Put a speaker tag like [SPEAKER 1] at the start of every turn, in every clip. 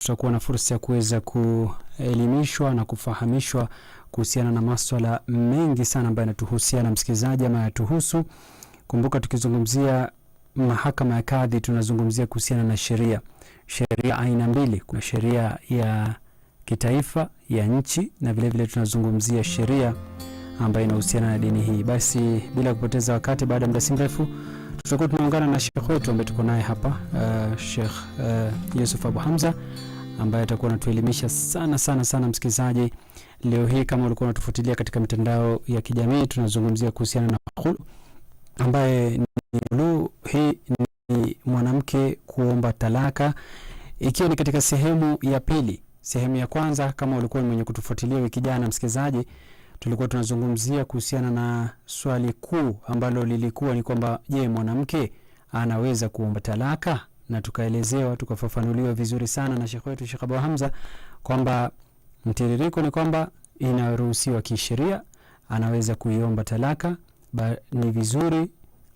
[SPEAKER 1] tutakuwa na fursa ya kuweza kuelimishwa na kufahamishwa kuhusiana na masuala mengi sana ambayo yanatuhusiana msikilizaji ama yatuhusu. Kumbuka tukizungumzia mahakama ya kadhi tunazungumzia kuhusiana na sheria. Sheria aina mbili, kuna sheria ya kitaifa ya nchi na vile vile tunazungumzia sheria ambayo inahusiana na dini hii. Basi bila kupoteza wakati, baada ya muda si mrefu tutakuwa tunaungana na Sheikh wetu ambaye tuko naye hapa, Sheikh Yusuf Abu Hamza, ambaye atakuwa anatuelimisha sana msikilizaji. Leo hii kama ulikuwa unatufuatilia katika mitandao ya kijamii, tunazungumzia kuhusiana na khulu, ambaye ni khulu hii ni mwanamke kuomba talaka, ikiwa ni katika sehemu ya pili. Sehemu ya kwanza, kama ulikuwa mwenye kutufuatilia wiki jana msikilizaji, tulikuwa tunazungumzia kuhusiana na swali kuu ambalo lilikuwa ni kwamba je, mwanamke anaweza kuomba talaka? Na tukaelezewa, tukafafanuliwa vizuri sana na Sheikh wetu Sheikh Abu Hamza kwamba mtiririko ni kwamba inaruhusiwa kisheria, anaweza kuiomba talaka, ni vizuri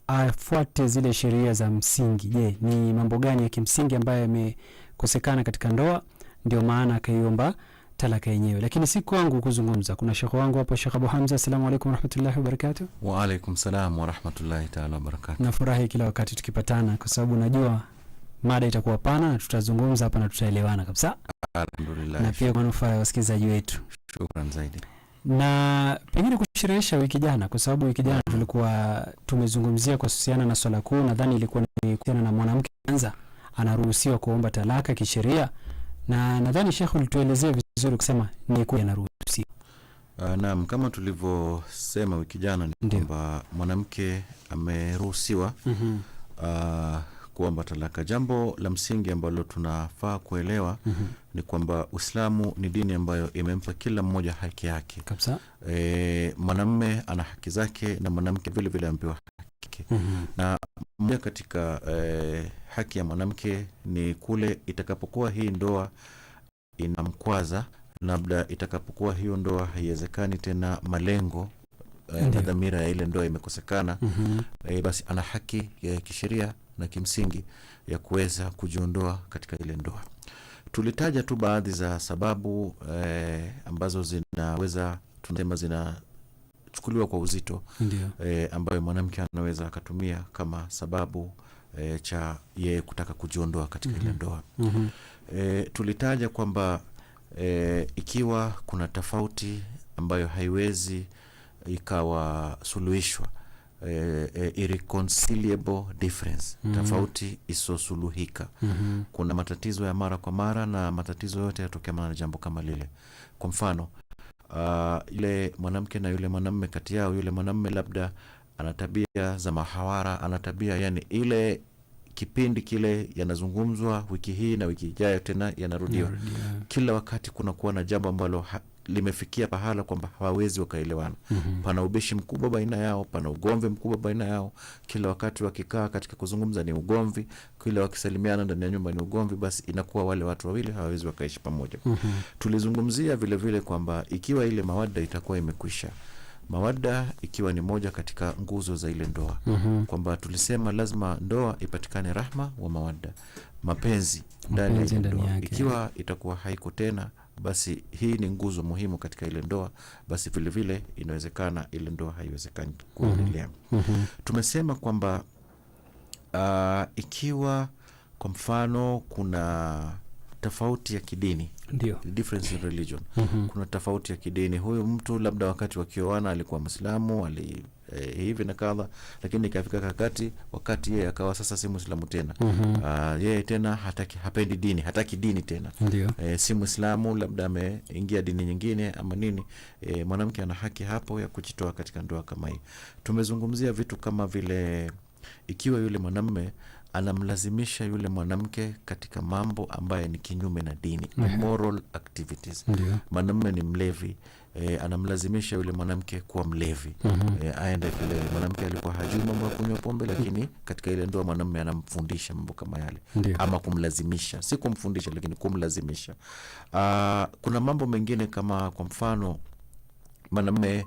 [SPEAKER 1] afuate zile sheria za msingi. Je, ni mambo gani ya kimsingi ambayo yamekosekana katika ndoa ndio maana akaiomba talaka yenyewe? Lakini si kwangu kuzungumza, kuna Sheikh wangu hapa, Sheikh Abu Hamza. Assalamu alaykum wa rahmatullahi wa barakatuh.
[SPEAKER 2] Wa alaykum salam wa rahmatullahi ta'ala wa barakatuh.
[SPEAKER 1] Nafurahi kila wakati tukipatana kwa sababu najua mada itakuwa pana na tutazungumza hapa na tutaelewana kabisa.
[SPEAKER 2] Alhamdulillah.
[SPEAKER 1] Na pia manufaa ya wasikilizaji wetu.
[SPEAKER 2] Shukran zaidi.
[SPEAKER 1] Na pengine kusherehesha wiki jana, kwa sababu wiki jana tulikuwa tumezungumzia kuhusiana na swala kuu, nadhani ilikuwa ni kuhusiana na mwanamke kwanza anaruhusiwa kuomba talaka kisheria, na nadhani Sheikh ulituelezea vizuri kusema ni kwa anaruhusiwa.
[SPEAKER 2] Naam, kama tulivyosema wiki jana ni kwamba mwanamke ameruhusiwa kuomba talaka. Jambo la msingi ambalo tunafaa kuelewa ni kwamba Uislamu ni dini ambayo imempa kila mmoja haki yake.
[SPEAKER 1] Kabisa.
[SPEAKER 2] Mwanamume ana haki zake na mwanamke vile vile amepewa haki. Na moja katika haki ya mwanamke ni kule itakapokuwa hii ndoa inamkwaza, labda itakapokuwa hiyo ndoa haiwezekani tena, malengo na dhamira ya ile ndoa imekosekana, basi ana haki ya kisheria na kimsingi ya kuweza kujiondoa katika ile ndoa. Tulitaja tu baadhi za sababu ambazo zinaweza tunasema zinachukuliwa kwa uzito, ambayo mwanamke anaweza akatumia kama sababu cha yeye kutaka kujiondoa katika ile ndoa. Tulitaja kwamba ikiwa kuna tofauti ambayo haiwezi ikawa suluhishwa, irreconcilable difference, tofauti isosuluhika. Kuna matatizo ya mara kwa mara, na matatizo yote yatokana na jambo kama lile. Kwa mfano, ile mwanamke na yule mwanamume, kati yao yule mwanamume labda ana tabia za mahawara, ana tabia yani ile kipindi kile yanazungumzwa wiki hii na wiki ijayo tena yanarudiwa. Kila wakati kuna kuwa na jambo ambalo limefikia pahala kwamba hawawezi wakaelewana. Pana ubishi mkubwa baina yao, pana ugomvi mkubwa baina yao. Kila wakati wakikaa katika kuzungumza ni ugomvi, kila wakisalimiana ndani ya nyumba ni ugomvi, basi inakuwa wale watu wawili hawawezi wakaishi pamoja. Tulizungumzia vile vile kwamba ikiwa ile mawadda itakuwa imekwisha, mawadda ikiwa ni moja katika nguzo za ile ndoa, kwamba tulisema lazima ndoa ipatikane rahma wa mawadda, mapenzi ndani ya ndoa. Ikiwa itakuwa haiko tena, basi hii ni nguzo muhimu katika ile ndoa, basi vile vile inawezekana ile ndoa haiwezekani kuendelea. Tumesema kwamba ikiwa kwa mfano kuna tofauti ya kidini, difference in religion, kuna tofauti ya kidini, huyu mtu labda wakati wakioana alikuwa Muislamu, hivi na kadha, lakini ikafika wakati yeye akawa sasa si Muislamu tena, yeye tena hapendi dini, hataki dini tena, si Muislamu, labda ameingia dini nyingine ama nini, mwanamke ana haki hapo ya kujitoa katika ndoa kama hii. Tumezungumzia vitu kama vile ikiwa yule mwanamume anamlazimisha yule mwanamke katika mambo ambaye ni kinyume na dini, moral activities. Mwanamume ni mlevi, anamlazimisha yule mwanamke kuwa mlevi, aende kule. Mwanamke alikuwa hajui mambo ya kunywa pombe, lakini katika ile ndoa mwanamume anamfundisha mambo kama yale, ama kumlazimisha, si kumfundisha lakini kumlazimisha. Kuna mambo mengine kama kwa mfano mwanamume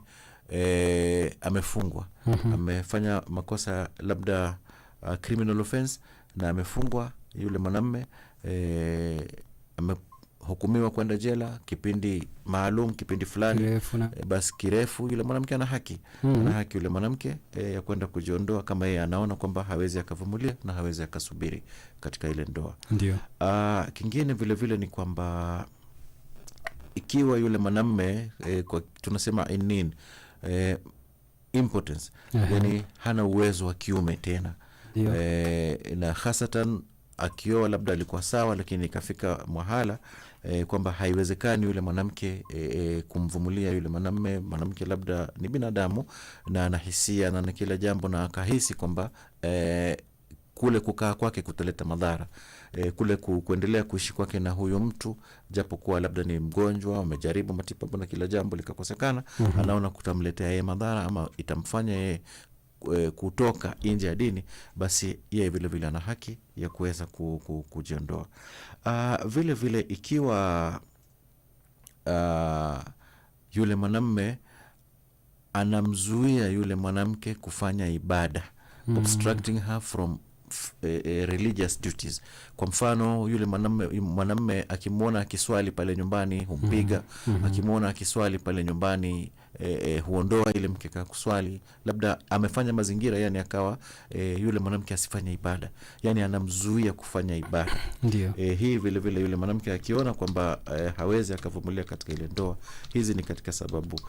[SPEAKER 2] amefungwa, amefanya makosa labda criminal offense na amefungwa, yule mwanamume hukumiwa kwenda jela kipindi maalum, kipindi fulani basi kirefu, yule mwanamke ana haki ana haki yule mwanamke ya kwenda kujiondoa kama yeye anaona kwamba hawezi akavumilia na hawezi akasubiri katika ile ndoa.
[SPEAKER 1] Ndio.
[SPEAKER 2] Kingine vile vile ni kwamba ikiwa yule mwanamume tunasema impotence, yani hana uwezo wa kiume tena, na hasatan akioa labda alikuwa sawa, lakini ikafika mwahala kwamba haiwezekani yule mwanamke kumvumilia yule mwanamke labda ni binadamu na anahisia na kila jambo, na akahisi kwamba kule kukaa kwake kutaleta madhara, kule kuendelea kuishi kwake na huyo mtu japo kuwa labda ni mgonjwa, amejaribu matibabu na kila jambo likakosekana, anaona kutamletea yeye madhara ama itamfanya yeye kutoka nje ya dini, basi yeye vile vile ana haki ya kuweza kujiondoa. Vile vile ikiwa yule mwanamume anamzuia yule mwanamke kufanya ibada, obstructing her from religious duties. Kwa mfano yule mwanamume akimwona akiswali pale nyumbani humpiga, akimwona akiswali pale nyumbani huondoa ile mkeka kuswali, labda amefanya mazingira yani akawa yule mwanamke asifanye ibada, yani anamzuia kufanya ibada.
[SPEAKER 1] Ndio.
[SPEAKER 2] Hii vile vile yule mwanamke akiona kwamba hawezi akavumilia katika ile ndoa, hizi ni katika sababu.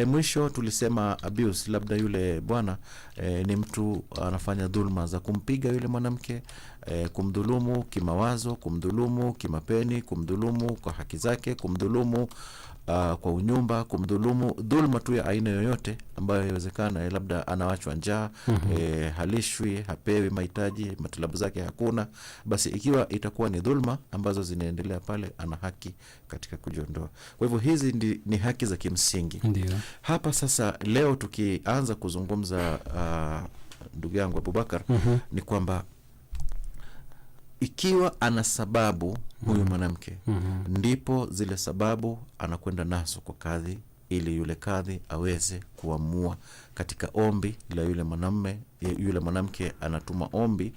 [SPEAKER 2] Mwisho tulisema abuse, labda yule bwana ni mtu anafanya dhulma za kumpiga yule mwanamke, kumdhulumu kimawazo, kumdhulumu kimapeni, kumdhulumu kwa haki zake, kumdhulumu kwa unyumba, kumdhulumu, dhulma tu ya aina yoyote ambayo inawezekana, labda anawachwa njaa, halishwi, hapewi mahitaji, matibabu zake hakuna, basi ikiwa itakuwa ni dhulma ambazo zinaendelea pale, ana haki katika kujiondoa. Kwa hivyo hizi ni haki za kimsingi.
[SPEAKER 1] Ndio. Hapa
[SPEAKER 2] sasa leo tukianza kuzungumza ndugu yangu Abubakar, ni kwamba ikiwa ana sababu huyu mwanamke, ndipo zile sababu anakwenda nazo kwa kadhi, ili yule kadhi aweze kuamua katika ombi la yule mwanamume. Yule mwanamke anatuma ombi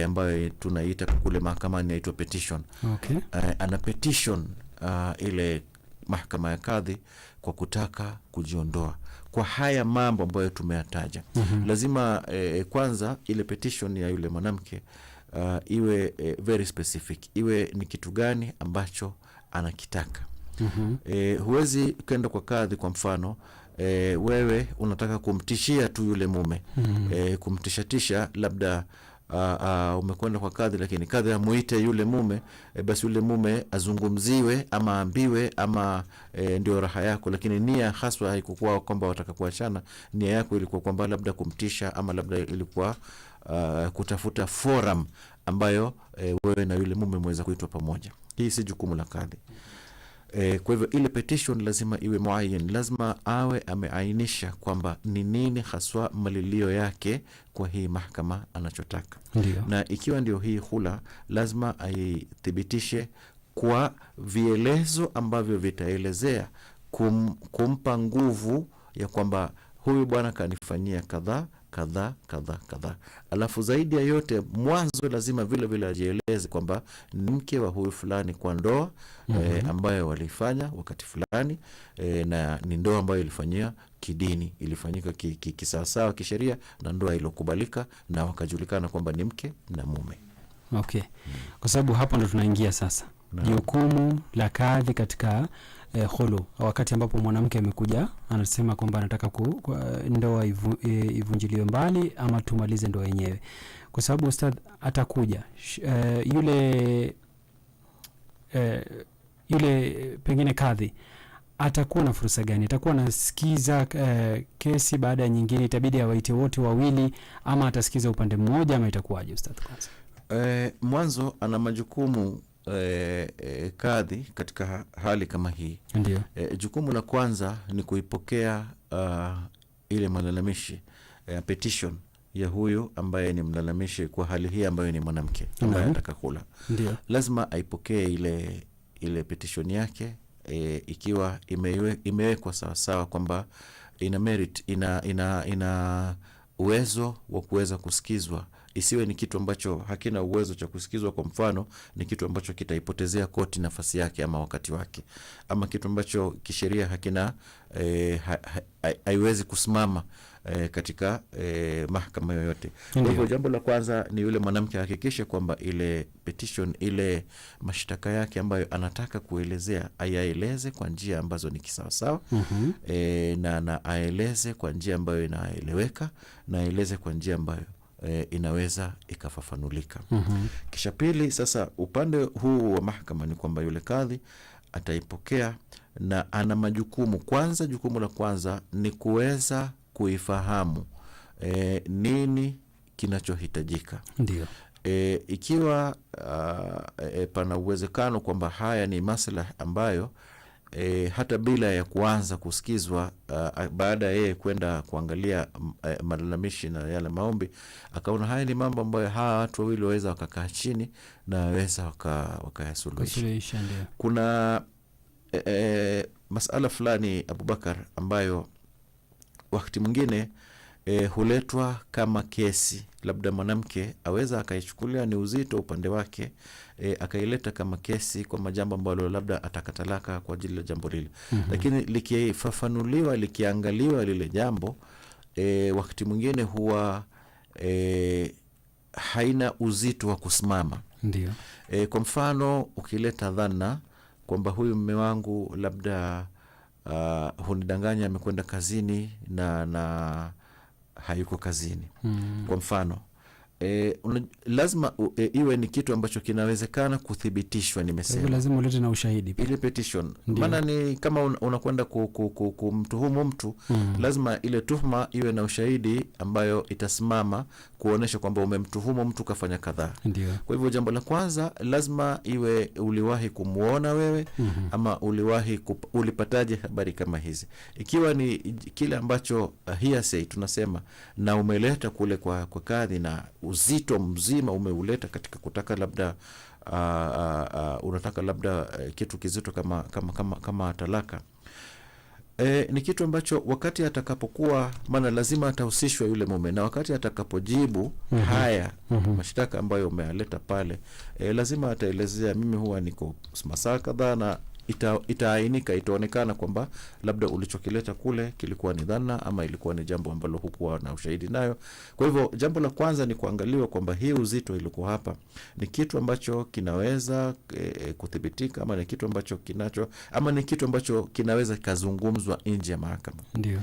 [SPEAKER 2] ambayo tunaita kule mahakamani inaitwa petition.
[SPEAKER 1] Okay.
[SPEAKER 2] Ana petition ile mahakama ya kadhi kwa kutaka kujiondoa kwa haya mambo ambayo tumeyataja. Lazima kwanza ile petition ya yule mwanamke iwe very specific, iwe ni kitu gani ambacho anakitaka. Huwezi kwenda kwa kadhi, kwa mfano wewe unataka kumtishia tu yule mume, kumtishatisha, labda umekwenda kwa kadhi, lakini kadhi amuite yule mume, basi yule mume azungumziwe ama ambiwe ama ndio raha yako, lakini nia haswa haikuwa kwamba wataka kuachana. Nia yako ilikuwa kwamba labda kumtisha ama labda ilikuwa kutafuta forum ambayo wewe na yule mume mweza kuitwa pamoja. Hii si jukumu la kadhi. Kwa hivyo ile petition lazima iwe muayyan, lazima awe ameainisha kwamba ni nini haswa malilio yake kwa hii mahakama anachotaka.
[SPEAKER 1] Ndiyo.
[SPEAKER 2] Na ikiwa ndio hii hula, lazima aithibitishe kwa vielezo ambavyo vitaelezea kumpa nguvu ya kwamba huyu bwana kanifanyia kadhaa kadhaa kadhaa kadhaa. Alafu zaidi ya yote, mwanzo lazima vile vile ajieleze kwamba ni mke wa huyu fulani kwa ndoa ambayo walifanya wakati fulani, na ni ndoa ambayo ilifanyia kidini, ilifanyika kisawasawa kisheria, na ndoa ilokubalika na wakajulikana kwamba ni mke na mume.
[SPEAKER 1] Okay. Kwa sababu hapo ndo tunaingia sasa jukumu la kadhi katika khulu, wakati ambapo mwanamke amekuja anasema kwamba anataka ndoa ivunjiliwe mbali ama tumalize ndoa yenyewe. Kwa sababu ustadh atakuja yule pengine kadhi atakuwa na fursa gani? Atakuwa anasikiza kesi baada ya nyingine, itabidi awaite wote wawili ama atasikiza upande mmoja ama itakuwaje ustadh? Kwanza
[SPEAKER 2] mwanzo ana majukumu kadhi katika hali kama hii.
[SPEAKER 1] Ndiyo.
[SPEAKER 2] Jukumu la kwanza ni kuipokea ile malalamishi petition ya huyu ambaye ni mlalamishi kwa hali hii ambayo ni mwanamke ambaye anataka kula. Ndiyo. Lazima aipokee ile petition yake ikiwa imewekwa sawa sawa kwamba ina merit, ina uwezo wa kuweza kusikizwa isiwe ni kitu ambacho hakina uwezo cha kusikizwa. Kwa mfano, ni kitu ambacho kitaipotezea koti nafasi yake ama wakati wake, ama kitu ambacho kisheria hakina haiwezi kusimama katika mahakama yoyote. Kwa hivyo jambo la kwanza ni yule mwanamke hakikishe kwamba ile petition, ile mashtaka yake ambayo anataka kuelezea, ayaeleze kwa njia ambazo ni kisawasawa, na aeleze kwa njia ambayo inaeleweka, na aeleze kwa njia ambayo inaweza ikafafanulika. Kisha pili, sasa upande huu wa mahakama ni kwamba yule kadhi ataipokea na ana majukumu. Kwanza, jukumu la kwanza ni kuweza kuifahamu nini kinachohitajika.
[SPEAKER 1] Ndio.
[SPEAKER 2] Ikiwa pana uwezekano kwamba haya ni masuala ambayo hata bila ya kuanza kusikizwa, baada ya yeye kwenda kuangalia malalamishi na yale maombi, akaona haya ni mambo ambayo hawa watu wawili waweza wakakaa chini na waweza wakayasuluhisha. Kuna masala fulani, Abubakar, ambayo wakati mwingine huletwa kama kesi, labda mwanamke aweza akaichukulia ni uzito upande wake, akaileta kama kesi kwa majambo ambalo labda atakatalaka kwa ajili ya jambo lile. Lakini likifafanuliwa, likiangaliwa lile jambo, wakati mwingine huwa haina uzito wa kusimama.
[SPEAKER 1] Ndio.
[SPEAKER 2] Kwa mfano, ukileta dhana kwamba huyu mume wangu labda hunidanganya, amekwenda kazini na hayuko kazini. Kwa mfano, lazima iwe ni kitu ambacho kinawezekana kuthibitishwa. Nimesema
[SPEAKER 1] lazima ulete na ushahidi
[SPEAKER 2] ile petition. Maana ni kama unakwenda kumtuhumu mtu, lazima ile tuhuma iwe na ushahidi ambayo itasimama kuonesha kwamba umemtuhumu mtu kafanya kadhaa. Kwa hivyo jambo la kwanza lazima iwe uliwahi kumuona wewe, ama ulipataje habari kama hizi. Ikiwa ni kile ambacho hearsay tunasema, na umeleta kule kwa kadhi na uzito mzima umeuleta katika kutaka labda unataka labda kitu kizito kama talaka, ni kitu ambacho wakati atakapokuwa, maana lazima atahusishwa yule mume, na wakati atakapojibu haya mashtaka ambayo umealeta pale, lazima ataelezea, mimi huwa niko masaa kadhaa, na itaainika, itaonekana kwamba labda ulichokileta kule kilikuwa ni dhana ama ilikuwa ni jambo ambalo hukuwa na ushahidi nayo. Kwa hivyo jambo la kwanza ni kuangaliwa kwamba hii uzito ilikuwa hapa ni kitu ambacho kinaweza kuthibitika, ama ni kitu ambacho ni kitu ambacho kinaweza kazungumzwa nje ya mahakama.
[SPEAKER 1] Ndio.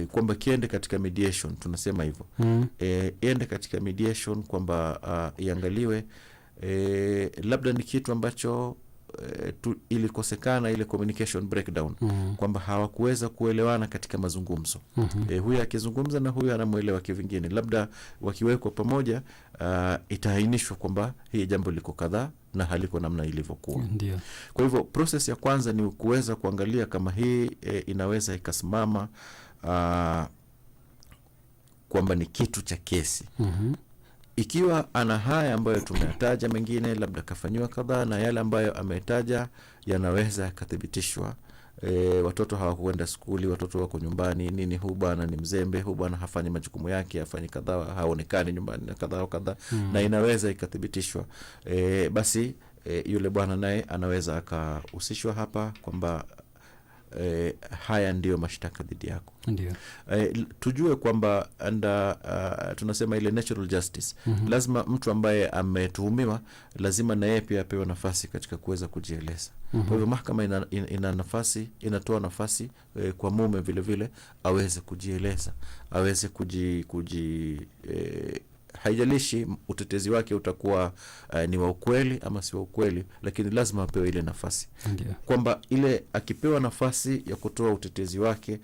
[SPEAKER 2] Kwamba kiende katika mediation, tunasema hivyo. Iende katika mediation, kwamba iangaliwe labda ni kitu ambacho ilikosekana ile communication breakdown, kwamba hawakuweza kuelewana katika mazungumzo. Huyu akizungumza na huyu anamuelewa kivingine, labda wakiwekwa pamoja, itaainishwa kwamba hii jambo liko kadhaa na haliko namna ilivyokuwa. Kwa hivyo process ya kwanza ni kuweza kuangalia kama hii inaweza ikasimama, kwamba ni kitu cha kesi. Ikiwa ana haya ambayo tumeyataja, mengine labda kafanyiwa kadhaa, na yale ambayo ametaja yanaweza yakathibitishwa, watoto hawakuenda skuli, watoto wako nyumbani, nini, huu bwana ni mzembe, huu bwana hafanyi majukumu yake, hafanyi kadhaa, haonekani nyumbani na kadhaa, na inaweza ikathibitishwa, basi yule bwana naye anaweza akahusishwa hapa kwamba haya ndiyo mashtaka dhidi yako. Tujue kwamba tunasema ile natural justice, lazima mtu ambaye ametuhumiwa lazima na yeye pia apewe nafasi katika kuweza kujieleza. Kwa hivyo mahakama inatoa nafasi kwa mume vile vile aweze kujieleza, aweze haijalishi utetezi wake utakuwa ni wa ukweli ama si wa ukweli, lakini lazima apewe ile nafasi. Kwamba ile akipewa nafasi ya kutoa utetezi wake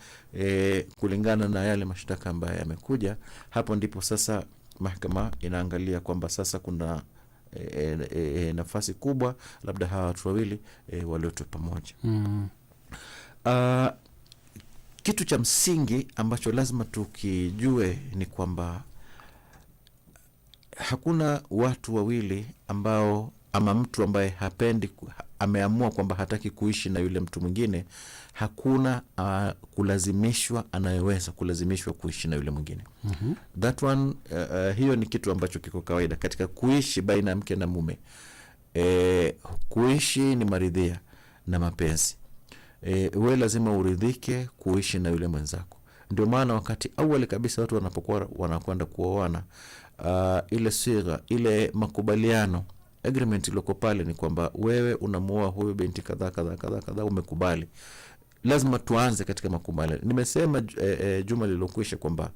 [SPEAKER 2] kulingana na yale mashtaka ambayo yamekuja, hapo ndipo sasa mahakama inaangalia kwamba sasa kuna nafasi kubwa, labda hawa watu wawili waliote pamoja. Kitu cha msingi ambacho lazima tukijue ni kwamba hakuna watu wawili ambao, ama mtu ambaye hapendi ameamua kwamba hataki kuishi na yule mtu mwingine, hakuna kulazimishwa, anayeweza kulazimishwa kuishi na yule mwingine. That one, hiyo ni kitu ambacho kiko kawaida katika kuishi baina ya mke na mume. Kuishi ni maridhia na mapenzi. Wewe lazima uridhike kuishi na yule mwenzako. Ndio maana wakati awali kabisa watu wanapokuwa wanakwenda kuoana, ile sigha, ile makubaliano, agreement iliyoko pale ni kwamba wewe unamuoa huyu binti kadhaa kadhaa kadhaa kadhaa, umekubali. Lazima tuanze katika makubaliano. Nimesema juma lililokwisha kwamba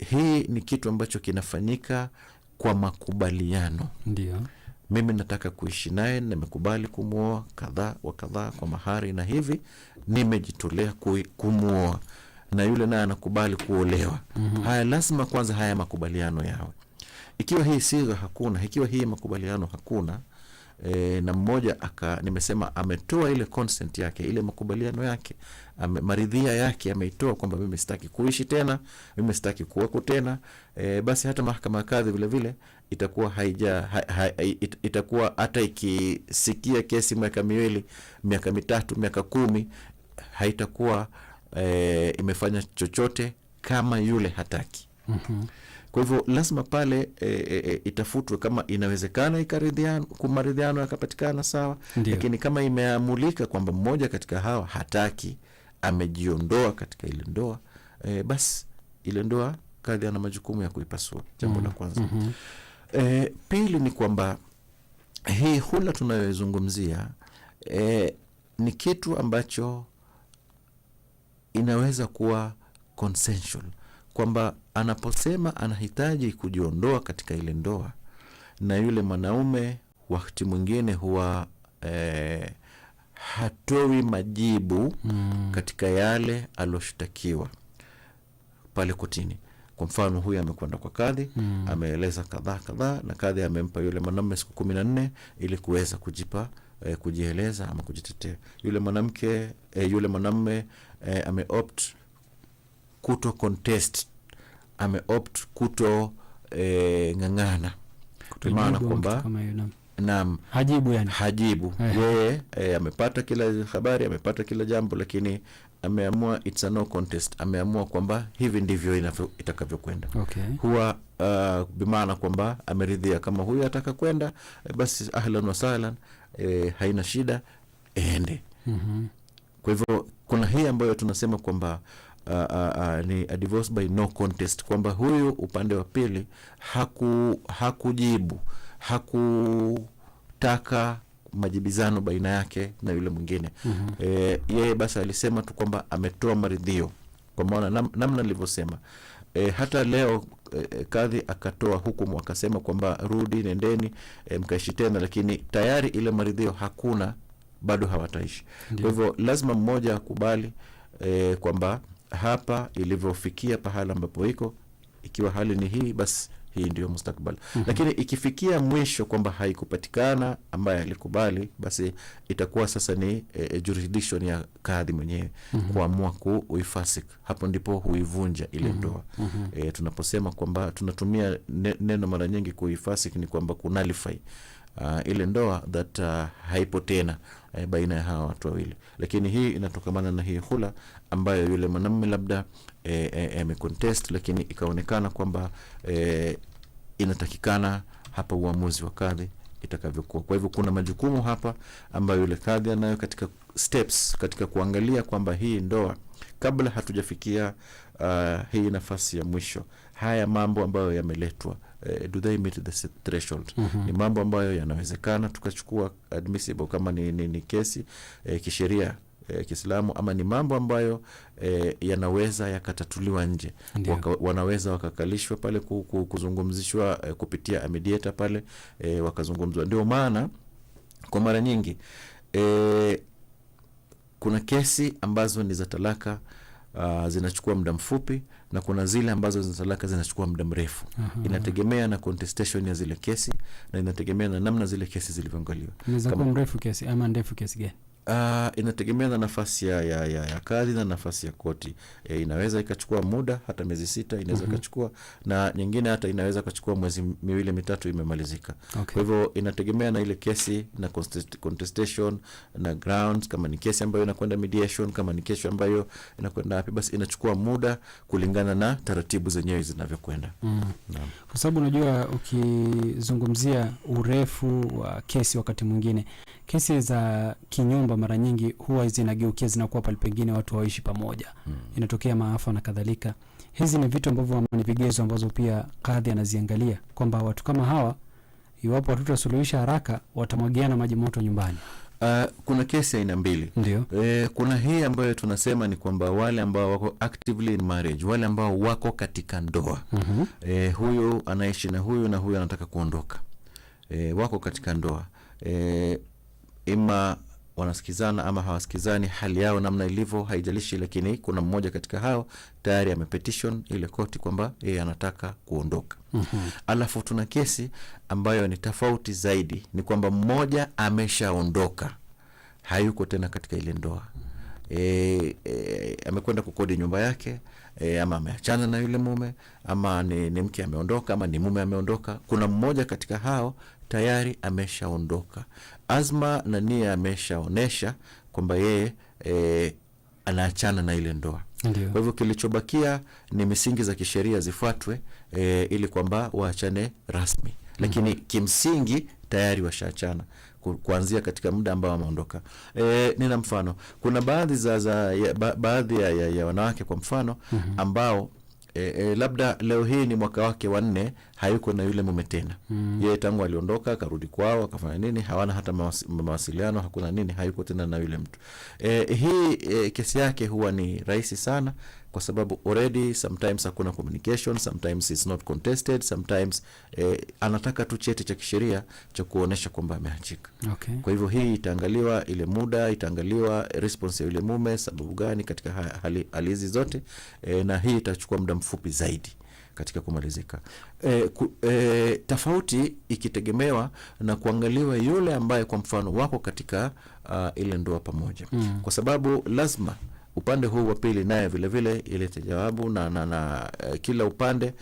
[SPEAKER 2] hii ni kitu ambacho kinafanyika kwa makubaliano.
[SPEAKER 1] Ndio.
[SPEAKER 2] Mimi nataka kuishi naye, nimekubali kumuoa kadhaa wa kadhaa kwa mahari na hivi, nimejitolea kumuoa, na yule naye anakubali kuolewa. Haya, lazima kwanza haya makubaliano yawe. Ikiwa hii sigha hakuna, ikiwa hii makubaliano hakuna, na mmoja nimesema ametoa ile consent yake, ile makubaliano yake, maridhia yake ameitoa kwamba mimi sitaki kuishi tena, mimi sitaki kuwako tena, basi hata mahakama ya kadhi vile vile itakuwa itakuwa hata ikisikia kesi miaka miwili, miaka mitatu, miaka 10, haitakuwa imefanya chochote kama yule hataki. Kwa hivyo lazima pale itafutwe, kama inawezekana maridhiano yakapatikana, sawa. Lakini kama imeamulika kwamba mmoja katika hawa hataki, amejiondoa katika ile ndoa, basi ile ndoa kadhi ana majukumu ya kuipasua. Jambo la kwanza. Pili ni kwamba hii hula tunayozungumzia ni kitu ambacho inaweza kuwa consensual, kwamba anaposema anahitaji kujiondoa katika ile ndoa, na yule mwanaume wakati mwingine huwa hatoi majibu katika yale aloshtakiwa pale kotini. Kwa mfano, huyu amekwenda kwa kadhi, ameeleza kadhaa, na kadhi amempa yule mwanamume siku 14 ili kuweza kujieleza ama kujitetea. Yule mwanamke, yule mwanamume ameopt kuto contest, ameopt kuto ng'ang'ana, maana kwamba naam, hajibu. Yeye amepata kila habari, amepata kila jambo, lakini ameamua it's a no contest. Ameamua kwamba hivi ndivyo itakavyokwenda. Huwa bimaana kwamba ameridhia, kama huyu ataka kwenda, basi ahlan wa sahlan, haina shida, ende. Kwa hivyo kuna hii ambayo tunasema kwamba ni a divorce by no contest, kwamba huyu upande wa pili hakujibu, hakutaka majibizano baina yake na yule mwingine. Yeye basi alisema tu kwamba ametoa maridhio, kwa maana namna nilivyosema. Hata leo kadhi akatoa hukumu, akasema kwamba rudi, nendeni mkaishi tena, lakini tayari ile maridhio hakuna, bado hawataishi. Kwa hivyo lazima mmoja akubali kwamba hapa ilivyofikia pahala ambapo iko, ikiwa hali ni hii, basi hii ndio mustakabali. Lakini ikifikia mwisho kwamba haikupatikana ambaye alikubali, basi itakuwa sasa ni jurisdiction ya kadhi mwenyewe kuamua kuifasik. Hapo ndipo huivunja ile ndoa. Tunaposema kwamba tunatumia neno mara nyingi kuifasik, ni kwamba kunalify ile ndoa that haipo tena baina ya hawa watu wawili. Lakini hii inatokamana na hii hula ambayo yule mwanamume labda amecontest, lakini ikaonekana kwamba inatakikana hapa uamuzi wa kadhi itakavyokuwa. Kwa hivyo kuna majukumu hapa ambayo yule kadhi anayo katika steps, katika kuangalia kwamba hii ndoa, kabla hatujafikia hii nafasi ya mwisho, haya mambo ambayo yameletwa, do they meet the threshold? Ni mambo ambayo yanawezekana tukachukua admissible kama ni kesi kisheria Kiislamu, ama ni mambo ambayo yanaweza yakatatuliwa nje. Wanaweza wakakalishwa pale kuzungumzishwa kupitia mediator pale, wakazungumzwa. Ndio maana kwa mara nyingi kuna kesi ambazo ni za talaka zinachukua muda mfupi, na kuna zile ambazo za talaka zinachukua muda mrefu. Inategemea na contestation ya zile kesi, na inategemea na namna zile kesi zilivyoangaliwa.
[SPEAKER 1] Inaweza kuwa mrefu kesi ama ndefu kesi gani?
[SPEAKER 2] Inategemea na nafasi ya kadhi na nafasi ya koti. Inaweza ikachukua muda hata miezi 6, inaweza ikachukua, na nyingine hata inaweza ikachukua mwezi 2-3 imemalizika.
[SPEAKER 1] Okay.
[SPEAKER 2] Kwa hivyo inategemea na ile kesi na contestation na grounds, kama ni kesi ambayo inakwenda mediation, kama ni kesi ambayo inakwenda wapi, basi inachukua muda kulingana na taratibu zenyewe zinavyokwenda.
[SPEAKER 1] Kwa sababu unajua ukizungumzia urefu wa kesi, wakati mwingine kesi za kinyumba mara nyingi huwa zinageukia zinakuwa pale pengine watu waishi pamoja. Inatokea maafa na kadhalika. Hizi ni vitu ambavyo ni vigezo ambazo pia kadhi anaziangalia kwamba watu kama hawa, iwapo hatutasuluhisha haraka, watamwagiana maji moto nyumbani.
[SPEAKER 2] Kuna kesi aina mbili.
[SPEAKER 1] Ndio.
[SPEAKER 2] Kuna hii ambayo tunasema ni kwamba wale ambao wako actively in marriage, wale ambao wako katika ndoa. Huyu anaishi na huyu anataka kuondoka. Wako katika ndoa. Ima wanasikizana ama hawasikizani, hali yao namna ilivyo haijalishi, lakini kuna mmoja katika hao tayari amepetition ile koti kwamba yeye anataka kuondoka. Alafu tuna kesi ambayo ni tofauti zaidi, ni kwamba mmoja ameshaondoka, hayuko tena katika ile ndoa. Amekwenda kukodi nyumba yake, ama ameachana na yule mume, ama ni mke ameondoka, ama ni mume ameondoka. Kuna mmoja katika hao tayari ameshaondoka, azma na nia ameshaonesha kwamba yeye anaachana na ile ndoa.
[SPEAKER 1] Ndiyo.
[SPEAKER 2] Kwa hivyo kilichobakia ni misingi za kisheria zifuatwe ili kwamba waachane rasmi, lakini kimsingi tayari washaachana kuanzia katika muda ambao wameondoka. Nina mfano, kuna baadhi ya wanawake kwa mfano ambao labda leo hii ni mwaka wake wa 4 hayuko na yule mume tena. Yeye tangu aliondoka akarudi kwao akafanya nini, hawana hata mawasiliano, hakuna nini, hayuko tena na yule mtu. Hii kesi yake huwa ni rahisi sana, kwa sababu already sometimes hakuna communication, sometimes it's not contested, sometimes anataka tu cheti cha kisheria cha kuonesha kwamba ameachika.
[SPEAKER 1] Okay.
[SPEAKER 2] Kwa hivyo hii itaangaliwa ile muda, itaangaliwa response ya yule mume, sababu gani katika hali hizi zote, na hii itachukua muda mfupi zaidi katika kumalizika. Tofauti ikitegemewa na kuangaliwa yule ambaye kwa mfano wako katika ile ndoa pamoja. Kwa sababu lazima upande huu wa pili naye vile vile ilete jawabu, na kila upande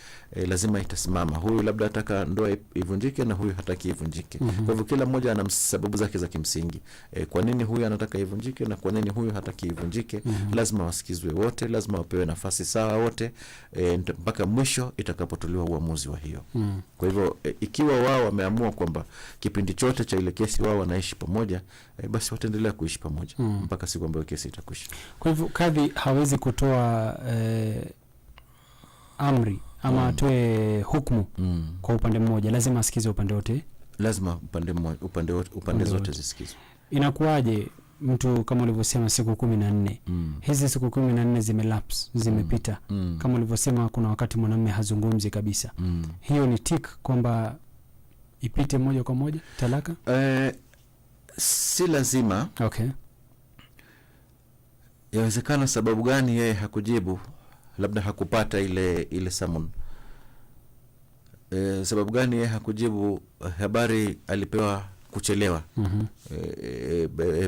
[SPEAKER 2] lazima itasimama. Huyu labda ataka ndoa ivunjike na huyu hataki ivunjike. Kwa hivyo kila mmoja ana sababu zake za kimsingi. Kwa nini huyu anataka ivunjike na kwa nini huyu hataki ivunjike? Lazima wasikizwe wote, lazima wapewe nafasi sawa wote, mpaka mwisho itakapotolewa uamuzi wa hiyo. Kwa hivyo ikiwa wao wameamua kwamba kipindi chote cha ile kesi wao wanaishi pamoja, basi wataendelea kuishi pamoja mpaka siku ambayo kesi itakwisha.
[SPEAKER 1] Kwa hivyo kadhi hawezi kutoa amri ama atoe hukumu kwa upande mmoja, lazima asikize upande wote.
[SPEAKER 2] Lazima upande zote zisikizwe.
[SPEAKER 1] Inakuwaje mtu kama ulivyosema siku 14? Hizi siku 14 zimelapse, zimepita. Kama ulivyosema kuna wakati mwanamume hazungumzi kabisa. Hiyo ni tik kwamba ipite moja kwa moja talaka?
[SPEAKER 2] Si lazima.
[SPEAKER 1] Okay.
[SPEAKER 2] Yawezekana sababu gani yeye hakujibu, labda hakupata ile summon. Sababu gani yeye hakujibu, habari alipewa kuchelewa.